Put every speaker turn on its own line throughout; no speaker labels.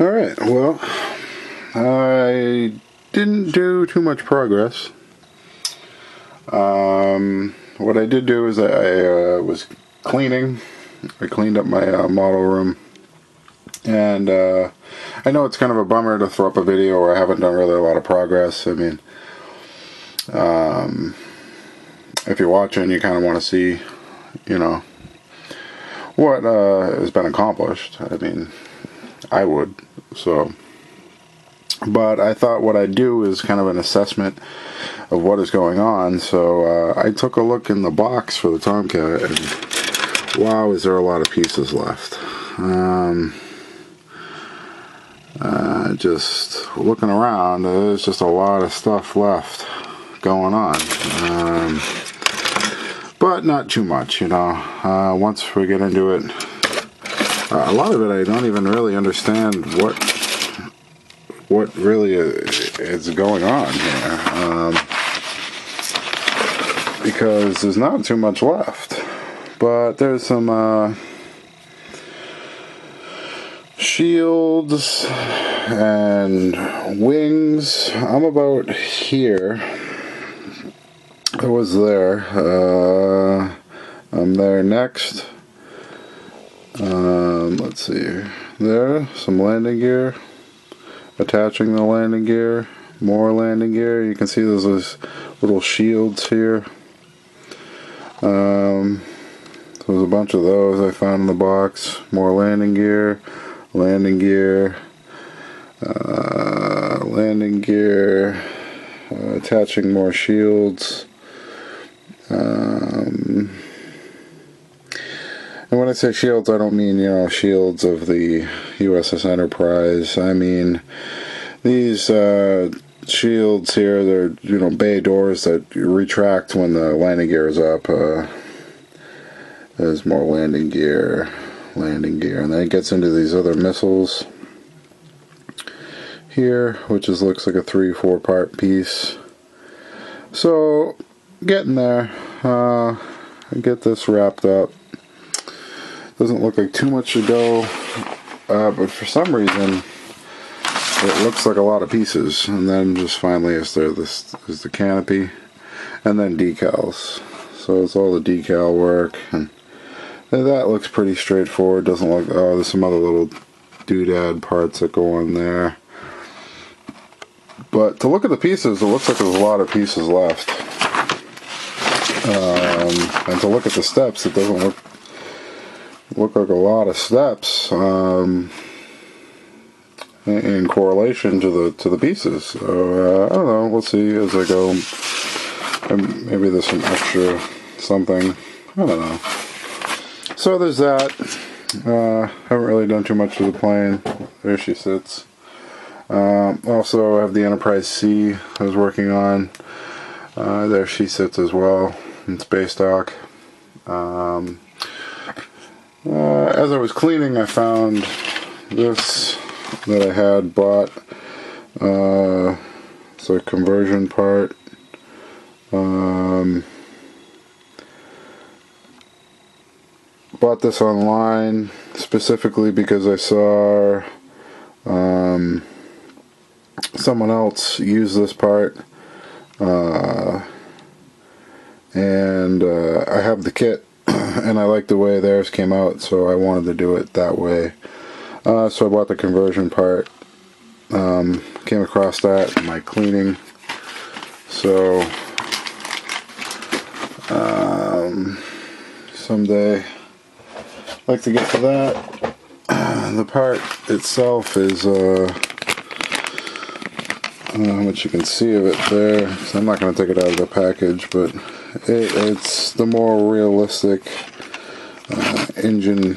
Alright, well, I didn't do too much progress. What I did do is I was cleaning. I cleaned up my model room. And I know it's kind of a bummer to throw up a video where I haven't done really a lot of progress. I mean, if you're watching, you kind of want to see, you know, what has been accomplished. I mean, I would. So, but I thought what I'd do is kind of an assessment of what is going on. So I took a look in the box for the Tomcat, and wow, is there a lot of pieces left. Just looking around, there's just a lot of stuff left going on. But not too much, you know. Once we get into it, a lot of it I don't even really understand what really is going on here, because there's not too much left. But there's some shields and wings. I'm about here. I was there. I'm there next. Let's see. There, some landing gear. Attaching the landing gear. More landing gear. You can see there's those little shields here. There's a bunch of those I found in the box. More landing gear. Landing gear. Landing gear. Attaching more shields. And when I say shields, I don't mean, you know, shields of the USS Enterprise. I mean these shields here, they're, you know, bay doors that retract when the landing gear is up. There's more landing gear, and then it gets into these other missiles here, which looks like a 3-4 part piece. So, getting there. Get this wrapped up. Doesn't look like too much to go, but for some reason it looks like a lot of pieces. And then just finally is the canopy, and then decals. So it's all the decal work, and that looks pretty straightforward. Doesn't look, oh, there's some other little doodad parts that go on there. But to look at the pieces, it looks like there's a lot of pieces left. And to look at the steps, it doesn't look like a lot of steps in correlation to the pieces. So I don't know. We'll see as I go. Maybe there's some extra something. I don't know. So there's that. Haven't really done too much to the plane. There she sits. Also, I have the Enterprise C I was working on. There she sits as well. In space dock. As I was cleaning, I found this that I had bought. It's a conversion part. Bought this online specifically because I saw someone else use this part. And I have the kit, and I like the way theirs came out, so I wanted to do it that way. So I bought the conversion part. Came across that in my cleaning. So someday I'd like to get to that. The part itself is I don't know how much you can see of it there, so I'm not going to take it out of the package, but it's the more realistic engine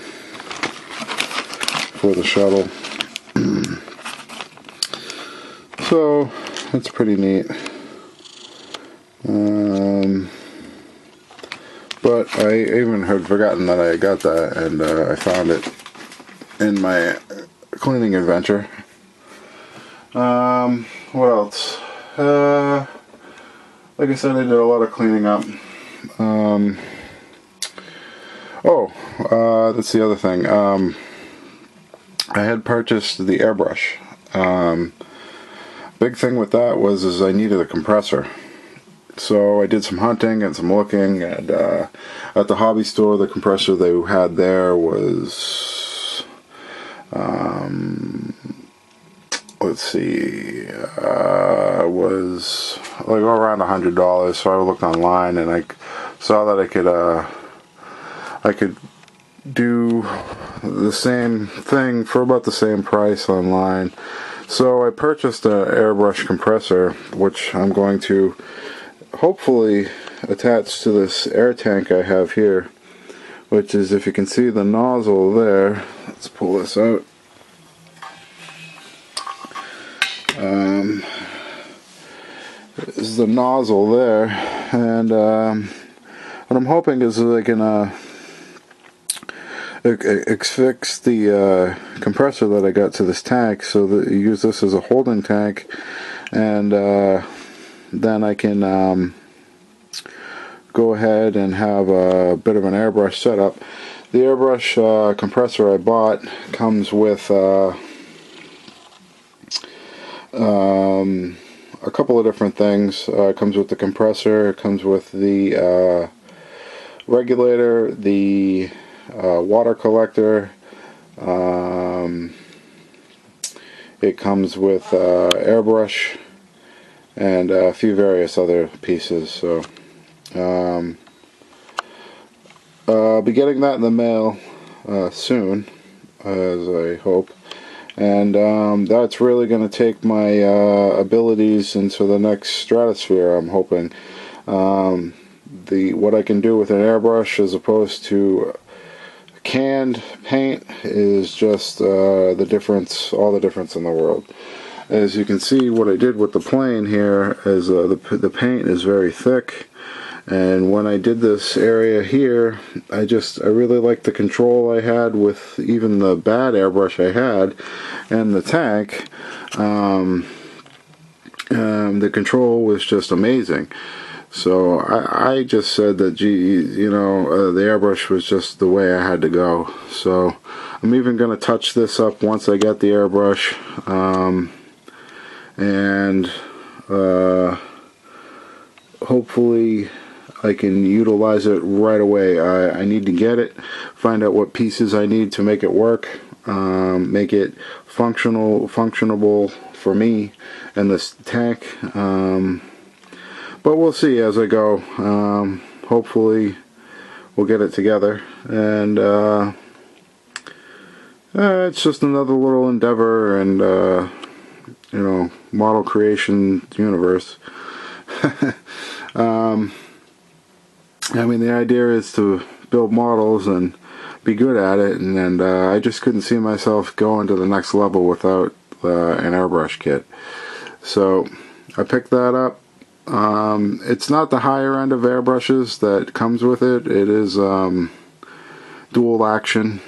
for the shuttle. So it's pretty neat. But I even had forgotten that I got that, and I found it in my cleaning adventure. What else? Like I said, I did a lot of cleaning up. That's the other thing. I had purchased the airbrush. Big thing with that was I needed a compressor. So I did some hunting and some looking, and at the hobby store, the compressor they had there was, let's see, was like around $100. So I looked online and I saw that I could do the same thing for about the same price online. So I purchased an airbrush compressor, which I'm going to hopefully attach to this air tank I have here, which is, if you can see the nozzle there, let's pull this out. This is the nozzle there, and what I'm hoping is that I can fix the compressor that I got to this tank, so that you use this as a holding tank, and then I can go ahead and have a bit of an airbrush setup. The airbrush compressor I bought comes with a couple of different things. It comes with the compressor, it comes with the regulator, the water collector, it comes with airbrush, and a few various other pieces. So I'll be getting that in the mail soon, as I hope, and that's really going to take my abilities into the next stratosphere, I'm hoping. What I can do with an airbrush as opposed to canned paint is just all the difference in the world. As you can see, what I did with the plane here is the paint is very thick, and when I did this area here, I really liked the control I had with even the bad airbrush I had and the tank. The control was just amazing. So I just said that, gee, the airbrush was just the way I had to go. So I'm even going to touch this up once I get the airbrush, and hopefully I can utilize it right away. I need to get it, find out what pieces I need to make it work, make it functionable for me and this tank. But we'll see as I go. Hopefully we'll get it together, and it's just another little endeavor, and model creation universe. I mean, the idea is to build models and be good at it, and I just couldn't see myself going to the next level without an airbrush kit. So I picked that up. It's not the higher end of airbrushes that comes with it. It is dual action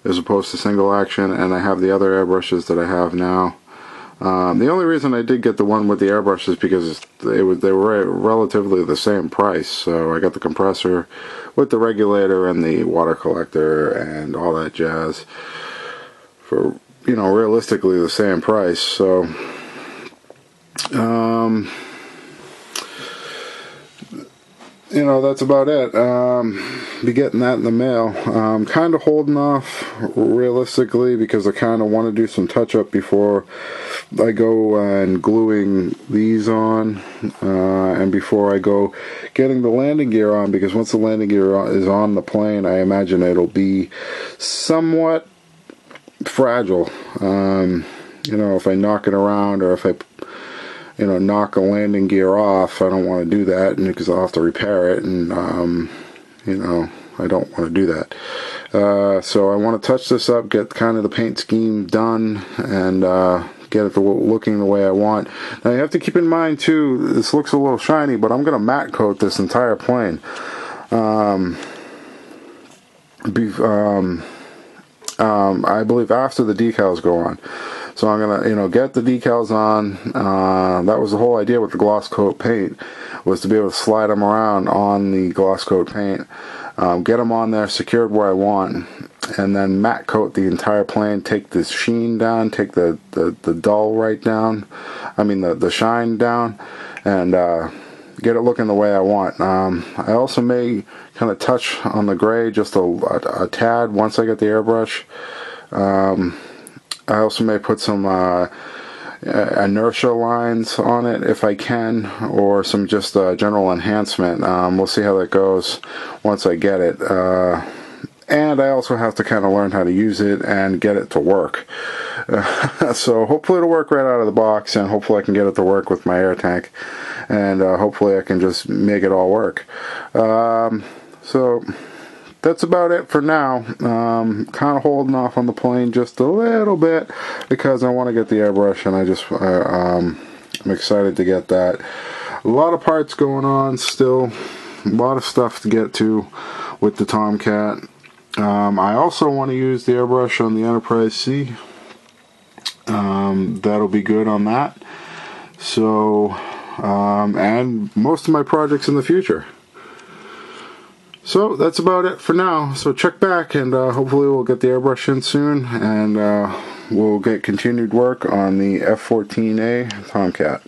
as opposed to single action, and I have the other airbrushes that I have now. The only reason I did get the one with the airbrush is because they were relatively the same price. So I got the compressor with the regulator and the water collector and all that jazz for, realistically the same price. So that's about it. Be getting that in the mail. I'm kind of holding off realistically because I kind of want to do some touch up before I go and gluing these on, and before I go getting the landing gear on, because once the landing gear is on the plane, I imagine it'll be somewhat fragile. If I knock it around, or if I knock a landing gear off, I don't want to do that, and because I'll have to repair it, and I don't want to do that. So I want to touch this up, get kind of the paint scheme done, and get it looking the way I want. Now you have to keep in mind too, this looks a little shiny, but I'm going to matte coat this entire plane. I believe after the decals go on. So I'm gonna, get the decals on. That was the whole idea with the gloss coat paint, was to be able to slide them around on the gloss coat paint, get them on there secured where I want, and then matte coat the entire plane, take the sheen down, take the dull right down, I mean the shine down, and get it looking the way I want. I also may kind of touch on the gray just a tad once I get the airbrush. I also may put some inertia lines on it if I can, or some just general enhancement. We'll see how that goes once I get it. And I also have to kind of learn how to use it and get it to work. So hopefully it'll work right out of the box, and hopefully I can get it to work with my air tank, and hopefully I can just make it all work. So that's about it for now. Kind of holding off on the plane just a little bit because I want to get the airbrush, and I'm excited to get that. A lot of parts going on still, a lot of stuff to get to with the Tomcat. I also want to use the airbrush on the Enterprise C. That'll be good on that. So, and most of my projects in the future. So that's about it for now. So check back, and hopefully we'll get the airbrush in soon, and we'll get continued work on the F-14A Tomcat.